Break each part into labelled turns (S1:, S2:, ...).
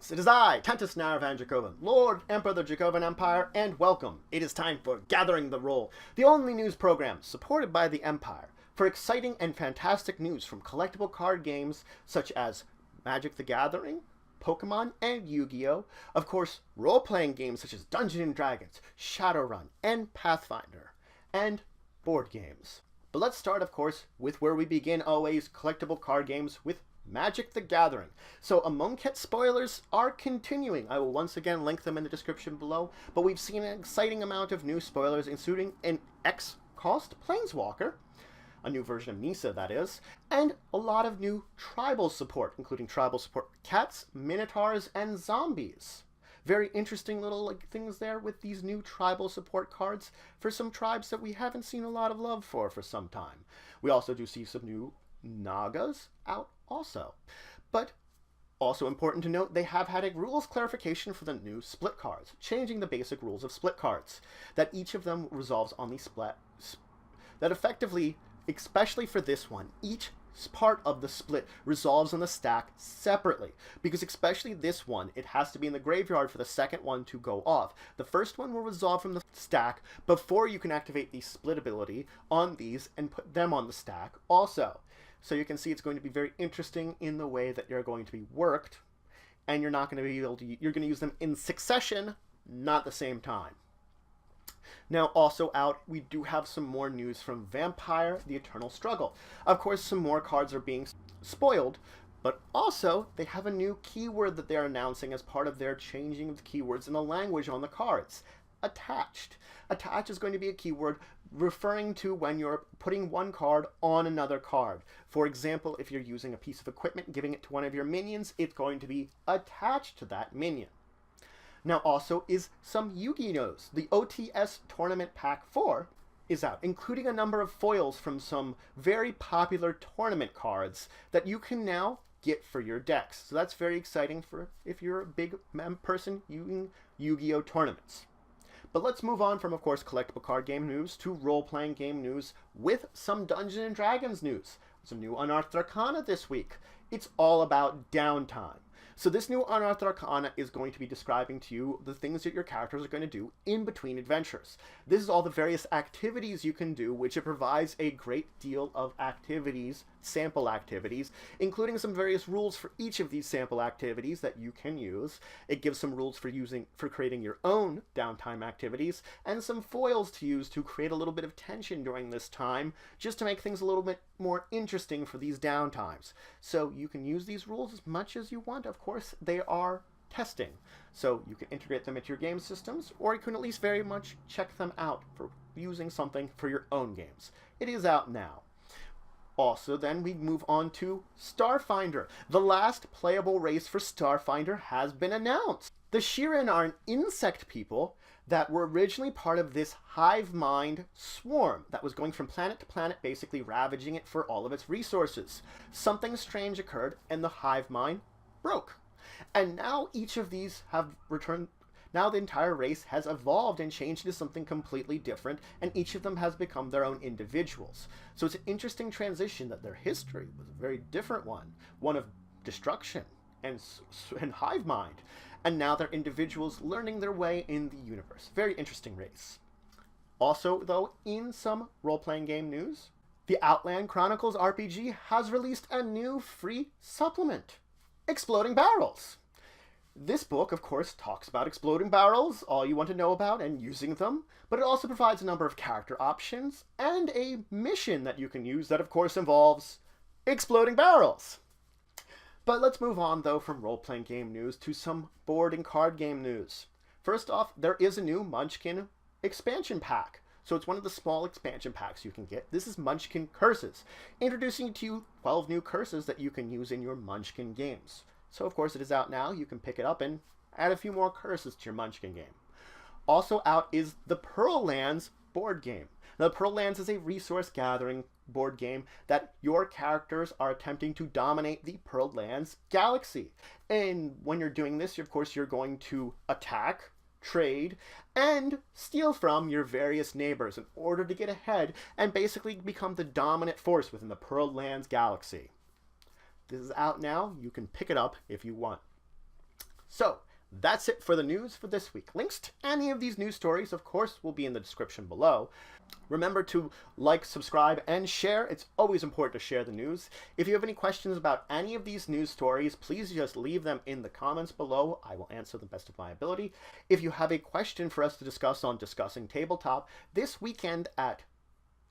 S1: Greetings! It is I, Tentus Van Dracovin, Lord Emperor of the Dracovin Empire, and welcome. It is time for Gathering the Roll, the only news program supported by the Empire for exciting and fantastic news from collectible card games such as Magic the Gathering, Pokemon, and Yu-Gi-Oh! Of course, role-playing games such as Dungeons & Dragons, Shadowrun, and Pathfinder, and board games. But let's start, of course, with where we begin always, collectible card games with Magic the Gathering. So Among Ket spoilers are continuing. I will once again link them in the description below, but we've seen an exciting amount of new spoilers, including an X-Cost Planeswalker, a new version of Nisa, that is, and a lot of new tribal support, including tribal support cats, minotaurs, and zombies. Very interesting little things there with these new tribal support cards for some tribes that we haven't seen a lot of love for some time. We also do see some new Nagas out also. But also important to note, they have had a rules clarification for the new split cards, changing the basic rules of split cards, that each of them resolves on the split, that effectively, especially for this one, each part of the split resolves on the stack separately, because especially this one, it has to be in the graveyard for the second one to go off. The first one will resolve from the stack before you can activate the split ability on these and put them on the stack also. So you can see it's going to be very interesting in the way that you're going to be worked, and you're not going to be able to, you're going to use them in succession, not the same time. Now, also out, we do have some more news from Vampire: The Eternal Struggle. Of course, some more cards are being spoiled, but also they have a new keyword that they're announcing as part of their changing of the keywords in the language on the cards. Attached. Attached is going to be a keyword referring to when you're putting one card on another card. For example, if you're using a piece of equipment, giving it to one of your minions, it's going to be attached to that minion. Now also is some Yu-Gi-Ohs. The OTS Tournament Pack 4 is out, including a number of foils from some very popular tournament cards that you can now get for your decks. So that's very exciting for if you're a big person using Yu-Gi-Oh tournaments. But let's move on from, of course, collectible card game news to role-playing game news with some Dungeons & Dragons news. There's a new Unearthed Arcana this week. It's all about downtime. So this new Unearthed Arcana is going to be describing to you the things that your characters are going to do in between adventures. This is all the various activities you can do, which it provides a great deal of activities, sample activities, including some various rules for each of these sample activities that you can use. It gives some rules for creating your own downtime activities, and some foils to use to create a little bit of tension during this time, just to make things a little bit more interesting for these downtimes. So you can use these rules as much as you want. Of course, they are testing, so you can integrate them into your game systems, or you can at least very much check them out for using something for your own games. It is out now. Also, then we move on to Starfinder. The last playable race for Starfinder has been announced. The Shirin are an insect people that were originally part of this hive mind swarm that was going from planet to planet, basically ravaging it for all of its resources. Something strange occurred, and the hive mind broke. And now each of these have returned. Now the entire race has evolved and changed into something completely different, and each of them has become their own individuals. So it's an interesting transition that their history was a very different one of destruction and hive mind. And now they're individuals learning their way in the universe. Very interesting race. Also, though, in some role-playing game news, the Outland Chronicles RPG has released a new free supplement, Exploding Barrels. This book, of course, talks about exploding barrels, all you want to know about, and using them, but it also provides a number of character options and a mission that you can use that, of course, involves exploding barrels. But let's move on, though, from role-playing game news to some board and card game news. First off, there is a new Munchkin expansion pack. So it's one of the small expansion packs you can get. This is Munchkin Curses, introducing to you 12 new curses that you can use in your Munchkin games. So, of course, it is out now. You can pick it up and add a few more curses to your Munchkin game. Also out is the Pearl Lands board game. Now, the Pearl Lands is a resource gathering board game that your characters are attempting to dominate the Pearl Lands galaxy. And when you're doing this, of course, you're going to attack, trade, and steal from your various neighbors in order to get ahead and basically become the dominant force within the Pearl Lands galaxy. This is out now. You can pick it up if you want. So, that's it for the news for this week. Links to any of these news stories, of course, will be in the description below. Remember to like, subscribe, and share. It's always important to share the news. If you have any questions about any of these news stories, please just leave them in the comments below. I will answer the best of my ability. If you have a question for us to discuss on Discussing Tabletop this weekend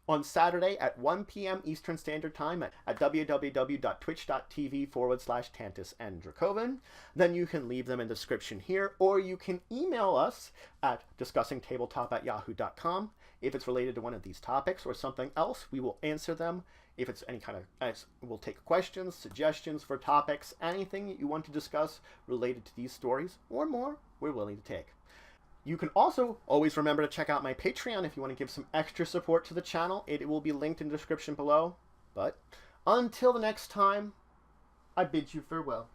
S1: on Saturday at 1 p.m. Eastern Standard Time at www.twitch.tv/Tantus and Dracovin. Then you can leave them in the description here, or you can email us at discussingtabletop@yahoo.com. If it's related to one of these topics or something else, we will answer them. If it's any kind of, we'll take questions, suggestions for topics, anything that you want to discuss related to these stories or more, we're willing to take. You can also always remember to check out my Patreon if you want to give some extra support to the channel. It will be linked in the description below. But until the next time, I bid you farewell.